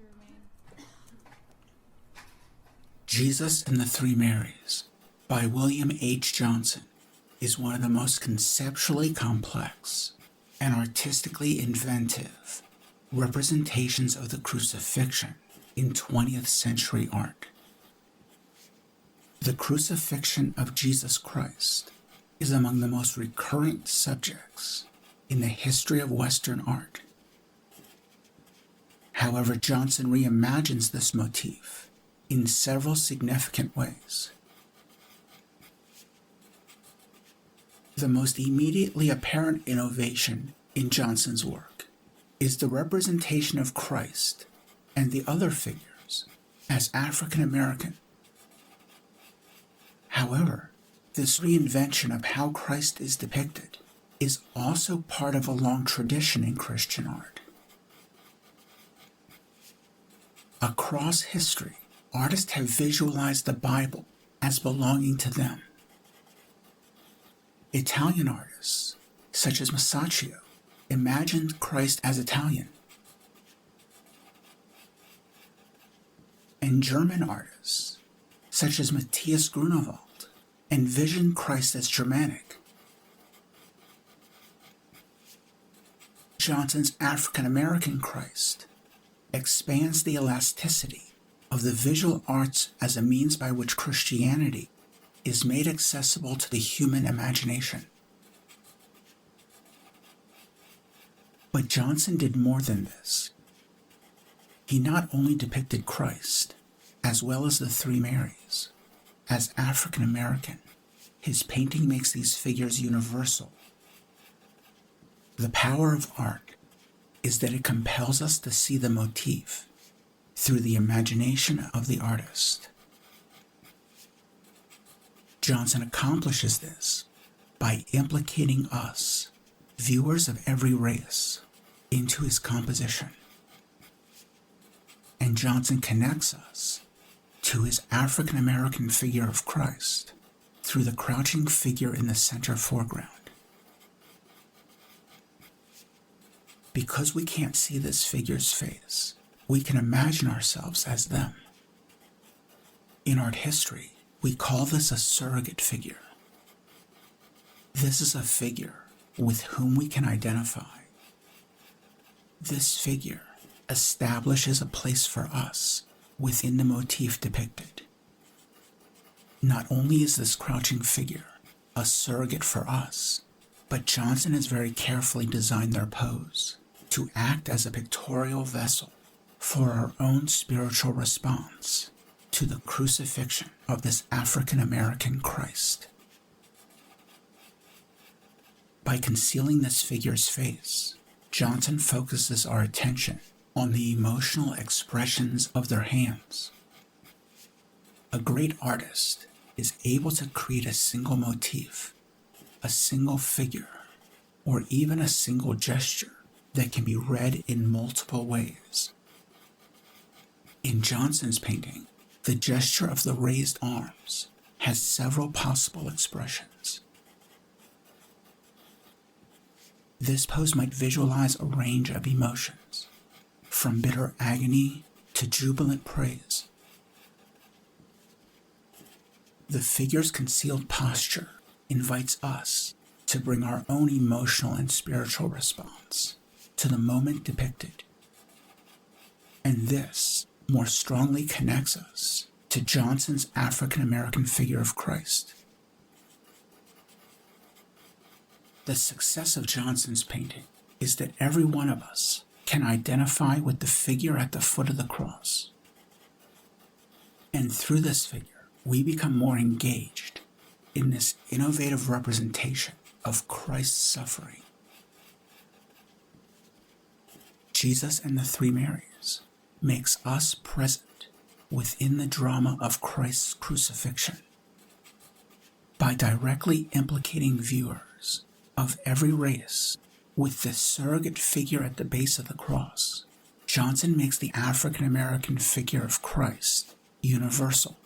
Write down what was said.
Romaine. Jesus and the Three Marys by William H. Johnson is one of the most conceptually complex and artistically inventive representations of the crucifixion in 20th century art. The crucifixion of Jesus Christ is among the most recurrent subjects in the history of Western art. However, Johnson reimagines this motif in several significant ways. The most immediately apparent innovation in Johnson's work is the representation of Christ and the other figures as African American. However, this reinvention of how Christ is depicted is also part of a long tradition in Christian art. Across history, artists have visualized the Bible as belonging to them. Italian artists, such as Masaccio, imagined Christ as Italian. And German artists, such as Matthias Grunewald, envisioned Christ as Germanic. Johnson's African American Christ expands the elasticity of the visual arts as a means by which Christianity is made accessible to the human imagination. But Johnson did more than this. He not only depicted Christ, as well as the Three Marys, as African American. His painting makes these figures universal. The power of art is that it compels us to see the motif through the imagination of the artist. Johnson accomplishes this by implicating us, viewers of every race, into his composition. And Johnson connects us to his African American figure of Christ through the crouching figure in the center foreground. Because we can't see this figure's face, we can imagine ourselves as them. In art history, we call this a surrogate figure. This is a figure with whom we can identify. This figure establishes a place for us within the motif depicted. Not only is this crouching figure a surrogate for us, but Johnson has very carefully designed their pose to act as a pictorial vessel for our own spiritual response to the crucifixion of this African American Christ. By concealing this figure's face, Johnson focuses our attention on the emotional expressions of their hands. A great artist is able to create a single motif, a single figure, or even a single gesture that can be read in multiple ways. In Johnson's painting, the gesture of the raised arms has several possible expressions. This pose might visualize a range of emotions, from bitter agony to jubilant praise. The figure's concealed posture invites us to bring our own emotional and spiritual response to the moment depicted. And this more strongly connects us to Johnson's African American figure of Christ. The success of Johnson's painting is that every one of us can identify with the figure at the foot of the cross. And through this figure, we become more engaged in this innovative representation of Christ's suffering. Jesus and the Three Marys makes us present within the drama of Christ's crucifixion. By directly implicating viewers of every race with this surrogate figure at the base of the cross, Johnson makes the African American figure of Christ universal.